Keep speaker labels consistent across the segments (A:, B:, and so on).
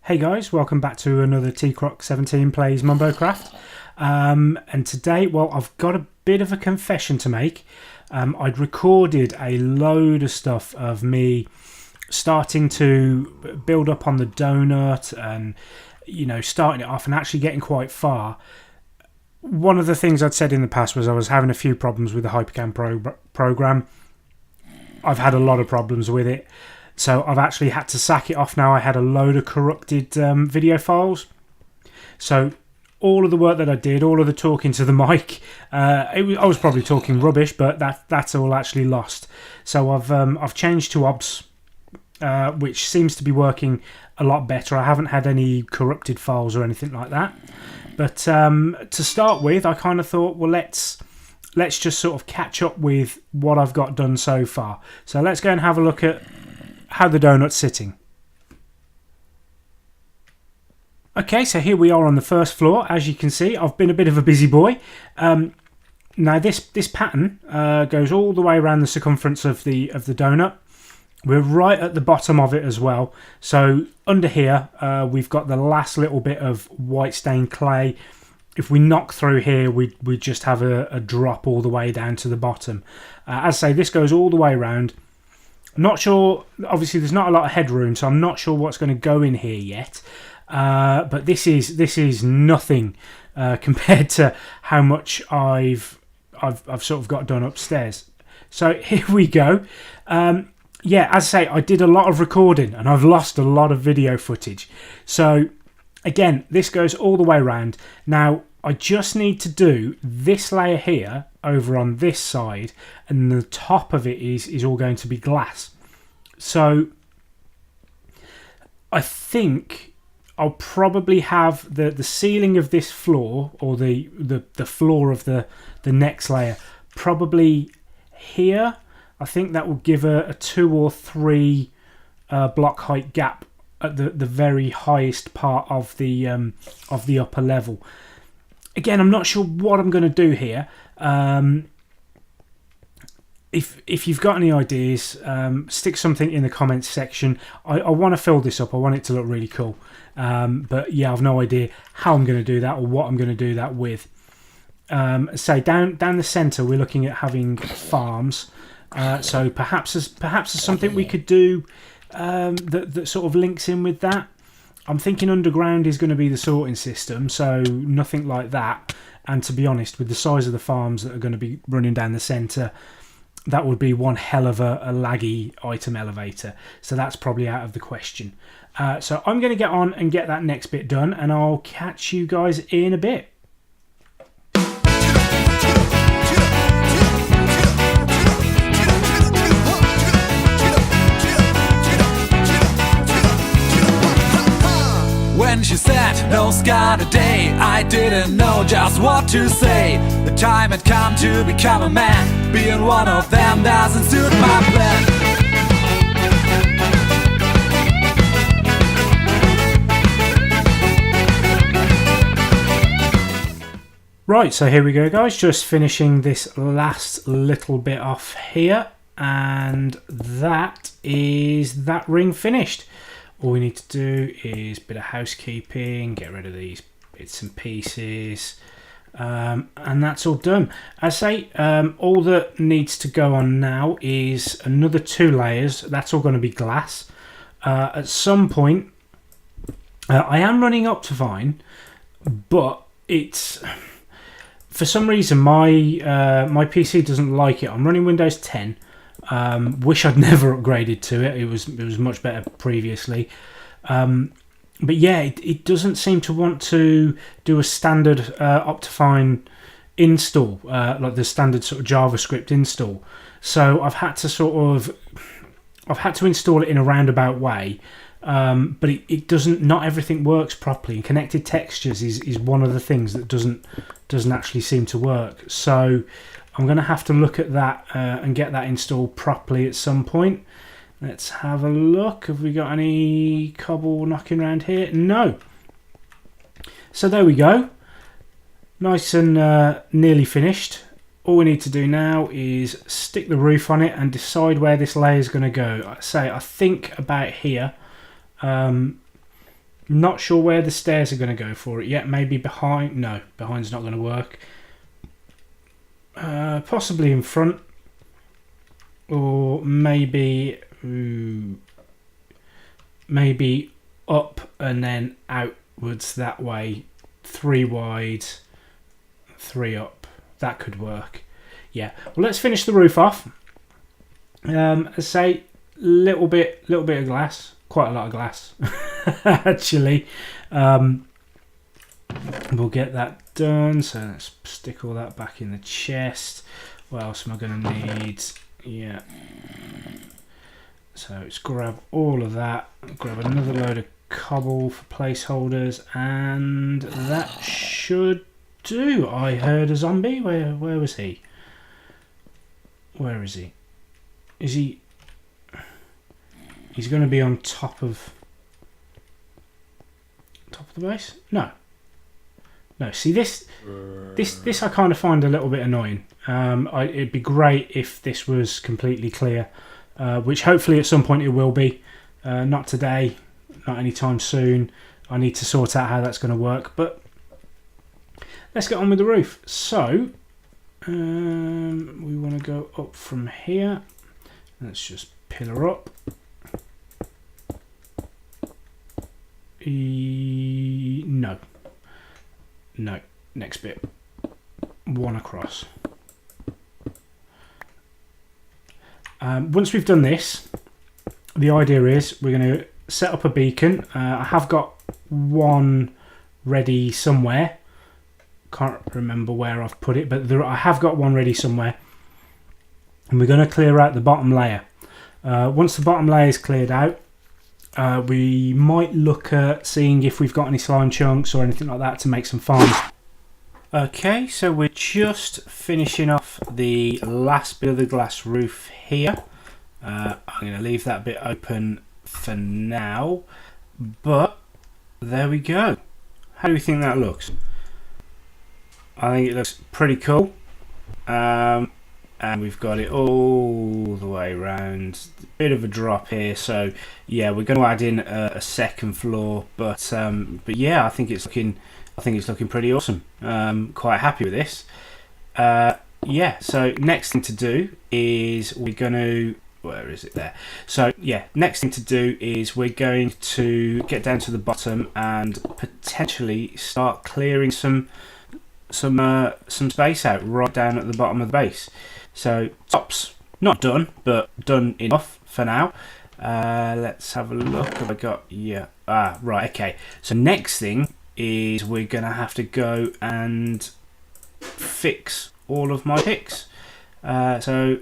A: Hey guys, welcome back to another TCroc17 Plays MumboCraft. And today, well, I've got a bit of a confession to make. I'd recorded a load of stuff of me starting to build up on the donut and, you know, starting it off and actually getting quite far. One of the things I'd said in the past was I was having a few problems with the Hypercam program. I've had a lot of problems with it. So I've actually had to sack it off now. I had a load of corrupted video files. So all of the work that I did, all of the talking to the mic, I was probably talking rubbish, but that's all actually lost. So I've changed to OBS, which seems to be working a lot better. I haven't had any corrupted files or anything like that. But to start with, I kind of thought, well, let's just sort of catch up with what I've got done so far. So let's go and have a look at how the donut's sitting. Okay, so here we are on the first floor. As you can see, I've been a bit of a busy boy. Now this pattern goes all the way around the circumference of the donut. We're right at the bottom of it as well. So under here, we've got the last little bit of white stained clay. If we knock through here, we just have a drop all the way down to the bottom. As I say, this goes all the way around. I'm not sure, obviously there's not a lot of headroom, so I'm not sure what's going to go in here yet. But this is nothing compared to how much I've sort of got done upstairs. So here we go. Yeah, as I say, I did a lot of recording and I've lost a lot of video footage. So again, this goes all the way around. Now, I just need to do this layer here over on this side, and the top of it is all going to be glass. So I think I'll probably have the ceiling of this floor, or the floor of the next layer, probably here. I think that will give a 2 or 3 block height gap at the very highest part of the upper level. Again, I'm not sure what I'm going to do here. If you've got any ideas, stick something in the comments section. I want to fill this up. I want it to look really cool. But yeah, I've no idea how I'm going to do that or what I'm going to do that with. So down the centre, we're looking at having farms. So perhaps there's something we could do that sort of links in with that. I'm thinking underground is going to be the sorting system, so nothing like that. And to be honest, with the size of the farms that are going to be running down the centre, that would be one hell of a laggy item elevator. So that's probably out of the question. So I'm going to get on and get that next bit done, and I'll catch you guys in a bit.
B: When she said, no scar today, I didn't know just what to say. The time had come to become a man. Being one of them doesn't suit my plan.
A: Right, so here we go, guys. Just finishing this last little bit off here. And that is that ring finished. All we need to do is a bit of housekeeping, get rid of these bits and pieces, and that's all done. I say all that needs to go on now is another 2 layers. That's all going to be glass. At some point, I am running up to fine, but it's for some reason my PC doesn't like it. I'm running Windows 10. Wish I'd never upgraded to it. It was much better previously, but yeah, it doesn't seem to want to do a standard Optifine install, like the standard sort of JavaScript install. So I've had to install it in a roundabout way, but it doesn't. Not everything works properly. And connected textures is one of the things that doesn't actually seem to work. So I'm going to have to look at that and get that installed properly at some point. Let's have a look. Have we got any cobble knocking around here? No. So there we go. Nice and nearly finished. All we need to do now is stick the roof on it and decide where this layer is going to go. I think about here. Not sure where the stairs are going to go for it yet. Maybe behind. No, behind's not going to work. Possibly in front. Or maybe... maybe up and then outwards that way. 3 wide, 3 up. That could work. Yeah. Well, let's finish the roof off. I say little bit of glass. Quite a lot of glass, actually. We'll get that done. So let's stick all that back in the chest. What else am I going to need? Yeah. So let's grab all of that. Grab another load of cobble for placeholders, and that should do. I heard a zombie. Where was he? Where is he? Is he? He's going to be on top of the base? No. See this I kind of find a little bit annoying. It'd be great if this was completely clear, which hopefully at some point it will be. Not today, not anytime soon. I need to sort out how that's going to work, but let's get on with the roof. So we want to go up from here. Let's just pillar up. No, next bit, 1 across. Once we've done this, the idea is we're going to set up a beacon. I have got one ready somewhere. Can't remember where I've put it, but I have got one ready somewhere. And we're going to clear out the bottom layer. Once the bottom layer is cleared out, we might look at seeing if we've got any slime chunks or anything like that to make some farms. Okay, so we're just finishing off the last bit of the glass roof here. I'm going to leave that bit open for now, but there we go. How do we think that looks? I think it looks pretty cool. And we've got it all the way around. Bit of a drop here, so yeah, we're going to add in a second floor. But yeah, I think it's looking pretty awesome. Quite happy with this. Yeah. So next thing to do is we're going to. Where is it there? So yeah, next thing to do is we're going to get down to the bottom and potentially start clearing some space out right down at the bottom of the base. So top's not done, but done enough for now. Let's have a look. Have I got? Yeah. Right. Okay. So next thing is we're gonna have to go and fix all of my picks. So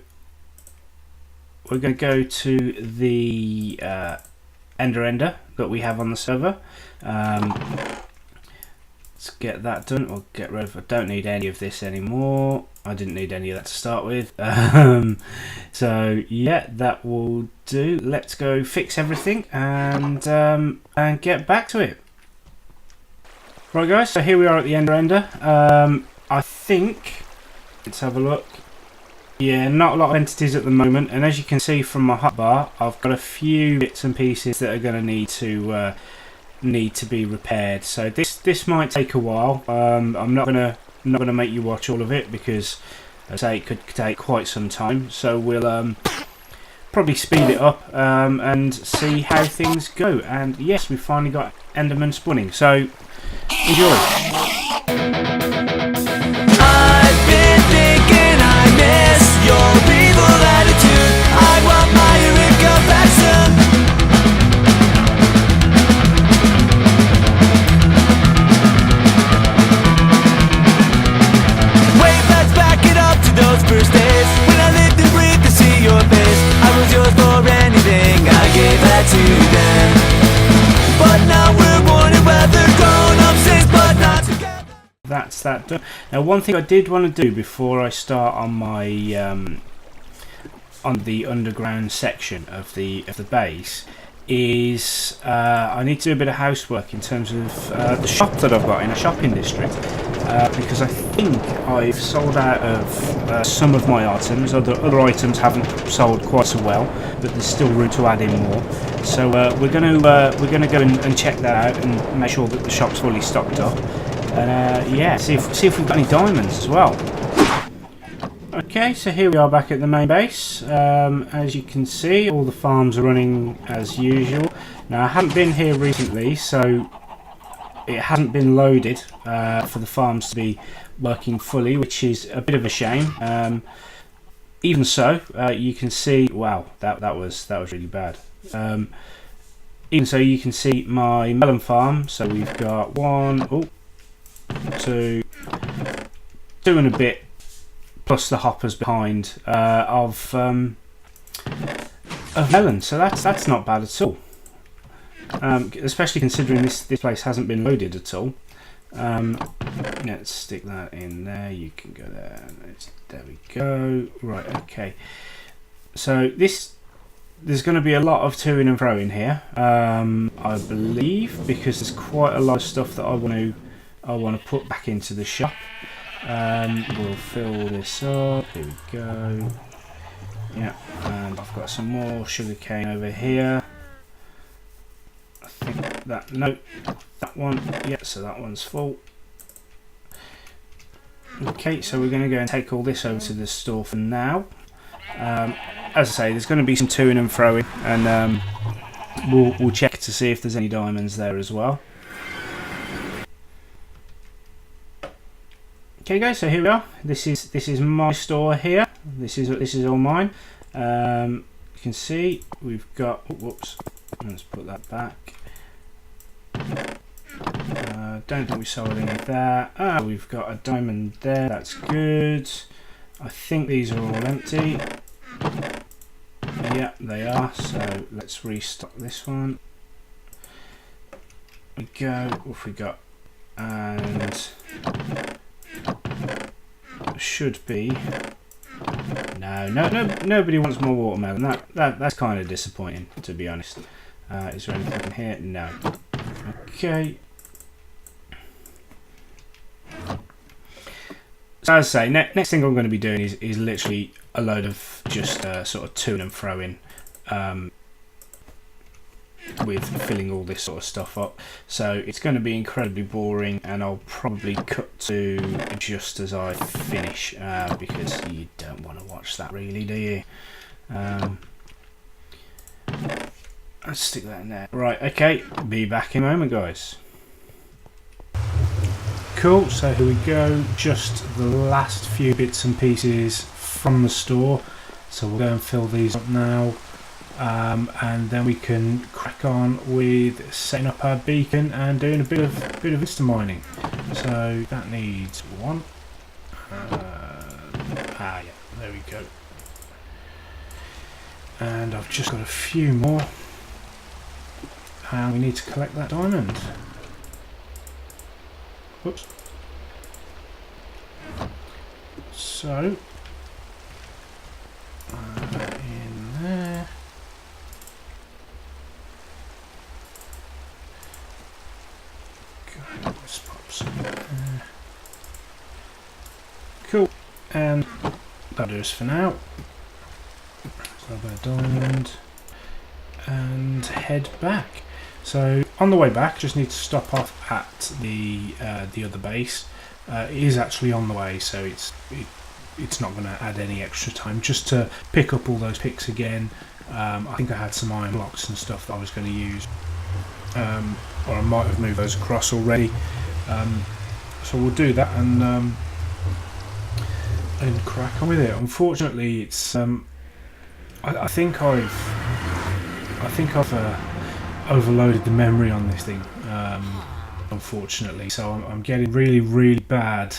A: we're going to go to the ender that we have on the server. Let's get that done. We'll get rid of. I don't need any of this anymore. I didn't need any of that to start with. So yeah, that will do. Let's go fix everything and get back to it. Right, guys. So here we are at the ender. I think. Let's have a look. Yeah, not a lot of entities at the moment, and as you can see from my hotbar, I've got a few bits and pieces that are going to need to be repaired. So this might take a while. I'm not gonna make you watch all of it because, as I say, it could take quite some time. So we'll probably speed it up and see how things go. And yes, we finally got Enderman spawning. So enjoy.
B: I've been thinking I miss your evil attitude. I want my Eureka back soon. Wait, let's back it up to those first days when I lived and breathed to see your face. I was yours for anything, I gave that to you then. But now we're warning whether grown-up since, but not together.
A: That's that done. Now, one thing I did want to do before I start on my on the underground section of the base is I need to do a bit of housework in terms of the shop that I've got in a shopping district. because I think I've sold out of some of my items. Other items haven't sold quite so well, but there's still room to add in more. So we're gonna go and check that out and make sure that the shop's fully stocked up. And yeah, see if we've got any diamonds as well. Okay, so here we are back at the main base. As you can see, all the farms are running as usual. Now I haven't been here recently, so it hasn't been loaded for the farms to be working fully, which is a bit of a shame. Even so, you can see, wow, that was really bad. Even so, you can see my melon farm. So we've got 1, 2 and a bit, plus the hoppers behind of melon. So that's not bad at all. Especially considering this place hasn't been loaded at all. Let's stick that in there. You can go there. There we go. Right. Okay. So there's going to be a lot of to-ing and fro-ing here, I believe, because there's quite a lot of stuff that I want to put back into the shop. We'll fill this up. Here we go. Yeah, and I've got some more sugarcane over here. I think that, no, that one, yeah, so that one's full. Okay, so we're going to go and take all this over to the store for now. As I say, there's going to be some to-ing and fro-ing, and we'll check to see if there's any diamonds there as well. Okay guys, so here we are. This is my store here. This is all mine. You can see we've got, whoops, let's put that back. Don't think we sold any of that. We've got a diamond there, that's good. I think these are all empty. Yeah, they are, so let's restock this one. There we go, what have we got? And should be, no, nobody wants more watermelon. That's kind of disappointing, to be honest. Is there anything in here? No. Okay. So as I say, next thing I'm going to be doing is literally a load of just sort of to and fro-ing with filling all this sort of stuff up. So it's going to be incredibly boring, and I'll probably cut to just as I finish, because you don't want to watch that really, do you? Let's stick that in there. Right, okay, be back in a moment, guys. Cool, so here we go, just the last few bits and pieces from the store. So we'll go and fill these up now, and then we can crack on with setting up our beacon and doing a bit of vista mining. So that needs one. Yeah, there we go. And I've just got a few more, and we need to collect that diamond. Whoops. So in there. Go, let's pop some in there. Cool, and that'll do us for now. Grab our diamond and head back. So on the way back, just need to stop off at the other base. It is actually on the way, so it's not going to add any extra time. Just to pick up all those picks again. I think I had some iron blocks and stuff that I was going to use, or I might have moved those across already. So we'll do that and crack on with it. Unfortunately, it's I think I've overloaded the memory on this thing, unfortunately, so I'm getting really bad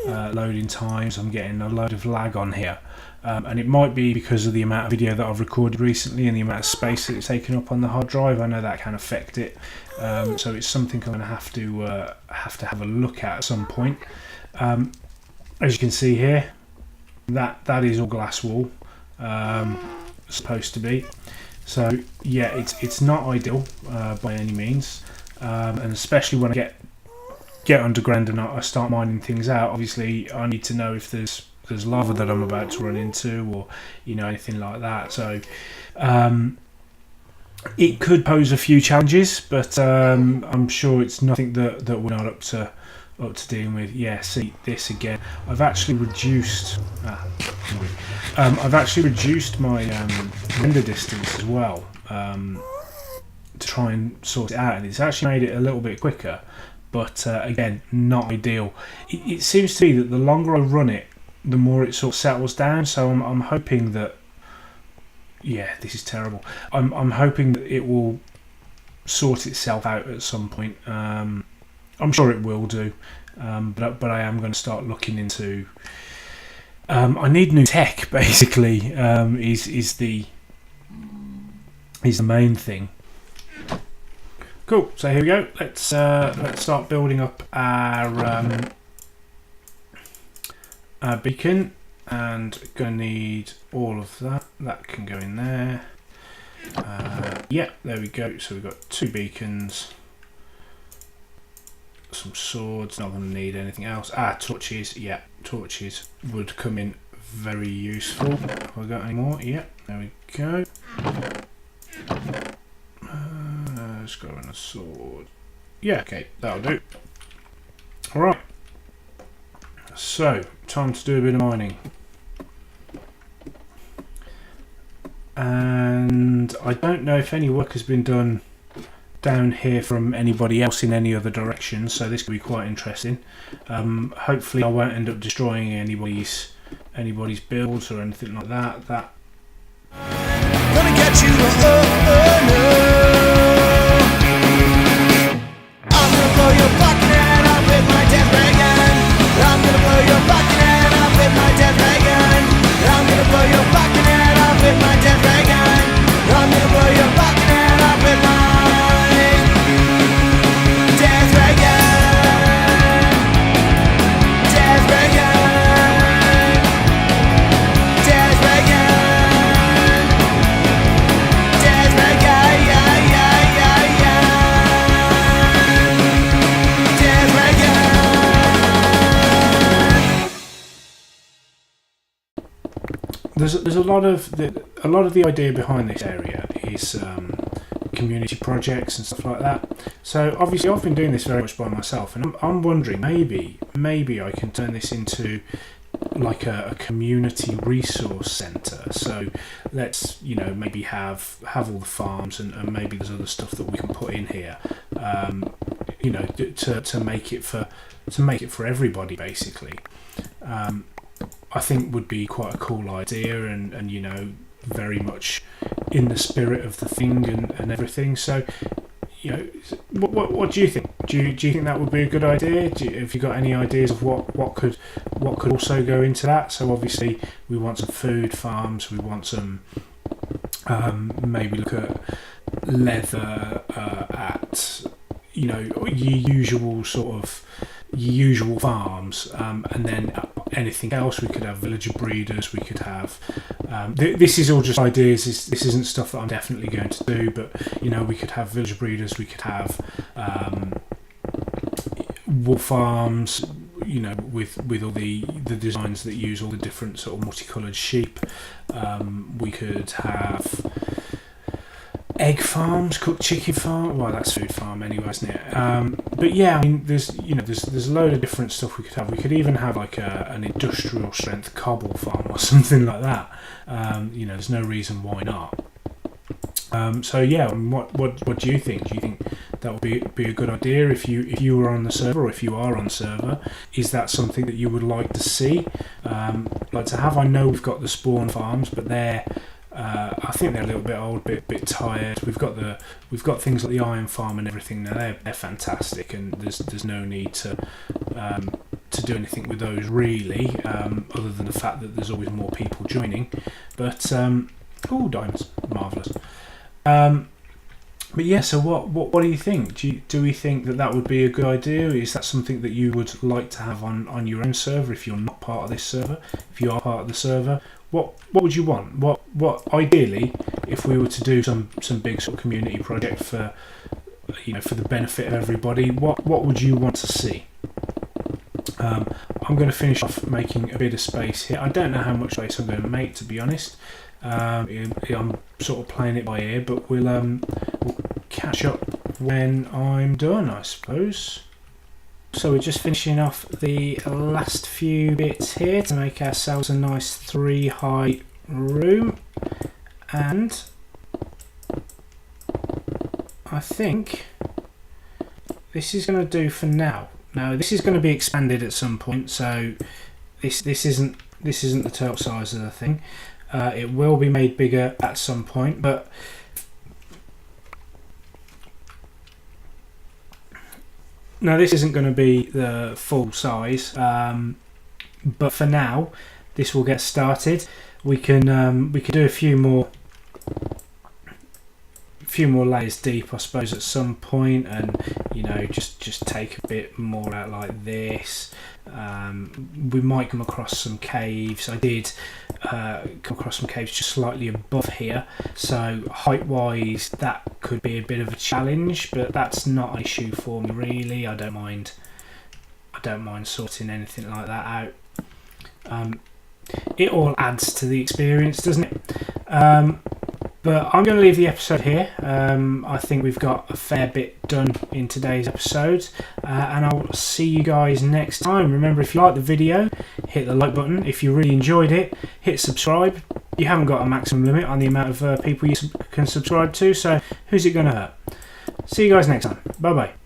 A: loading times. I'm getting a load of lag on here, and it might be because of the amount of video that I've recorded recently and the amount of space that it's taken up on the hard drive. I know that can affect it, so it's something I'm going to have to have a look at some point. As you can see here, that is all glass wool, supposed to be. So yeah, it's not ideal by any means, and especially when I get get underground and I start mining things out, obviously I need to know if there's lava that I'm about to run into, or anything like that. So it could pose a few challenges, but I'm sure it's nothing that we're not up to dealing with. Yeah, see this again. I've actually reduced my render distance as well, to try and sort it out, and it's actually made it a little bit quicker, but again, not ideal. It seems to be that the longer I run it, the more it sort of settles down. So I'm hoping that, yeah, this is terrible. I'm hoping that it will sort itself out at some point. I'm sure it will do, but I am going to start looking into. I need new tech, basically. Is the main thing. Cool. So here we go. Let's start building up our beacon, and going to need all of that. That can go in there. Yeah, there we go. So we've got 2 beacons, some swords. Not going to need anything else. Torches. Yeah, torches would come in very useful. Have I got any more? Yeah, there we go. Let's go in a sword. Yeah, okay, that'll do. Alright. So, time to do a bit of mining. And I don't know if any work has been done down here from anybody else in any other direction, so this could be quite interesting. Hopefully I won't end up destroying anybody's builds or anything like that.
B: Gonna get you, no. I'm gonna blow your fucking head off with my death ray gun. I'm gonna blow your fucking head off with my death ray gun. I'm gonna blow your fucking head off with my death ray gun. I'm gonna blow your fucking head off with my death ray gun. Death ray gun. Death ray gun. Death ray gun. Death ray gun.
A: There's a lot of the idea behind this area is community projects and stuff like that. So obviously I've been doing this very much by myself, and I'm wondering maybe I can turn this into like a community resource centre. So let's maybe have all the farms, and maybe there's other stuff that we can put in here, to make it for everybody, basically. I think would be quite a cool idea, and very much in the spirit of the thing and everything. So what do you think? Do you think that would be a good idea? Have you got any ideas of what could also go into that? So obviously we want some food farms, we want some maybe look at leather, at your usual farms, and then anything else. We could have villager breeders, we could have this is all just ideas, this isn't stuff that I'm definitely going to do, but we could have villager breeders, we could have wool farms, with all the designs that use all the different sort of multicoloured sheep. We could have egg farms, cooked chicken farm. Well, that's food farm anyway, isn't it? But yeah, I mean, there's a load of different stuff we could have. We could even have like an industrial strength cobble farm or something like that. There's no reason why not. So yeah, I mean, what do you think? Do you think that would be a good idea if you were on the server, or if you are on the server? Is that something that you would like to see? Like to have? I know we've got the spawn farms, but they're I think they're a little bit old, bit tired. We've got things like the iron farm and everything now. They're fantastic, and there's no need to do anything with those really, other than the fact that there's always more people joining. But diamonds, marvellous. But yeah, so what do you think? Do we think that would be a good idea? Is that something that you would like to have on your own server if you're not part of this server? If you are part of the server, what would you want? What ideally, if we were to do some big sort of community project for the benefit of everybody, what would you want to see? I'm going to finish off making a bit of space here. I don't know how much space I'm going to make, to be honest. I'm sort of playing it by ear, but we'll catch up when I'm done, I suppose. So we're just finishing off the last few bits here to make ourselves a nice 3-height room, and I think this is going to do for now. Now this is going to be expanded at some point, so this isn't the total size of the thing. It will be made bigger at some point, but now this isn't going to be the full size. But for now, this will get started. We can do a few more layers deep, I suppose, at some point, and just take a bit more out like this. We might come across some caves. I did come across some caves just slightly above here, so height wise that could be a bit of a challenge, but that's not an issue for me really. I don't mind sorting anything like that out. It all adds to the experience, doesn't it? But I'm going to leave the episode here. I think we've got a fair bit done in today's episode, and I'll see you guys next time. Remember, if you like the video, hit the like button. If you really enjoyed it, hit subscribe. You haven't got a maximum limit on the amount of people you can subscribe to, so who's it going to hurt? See you guys next time. Bye bye.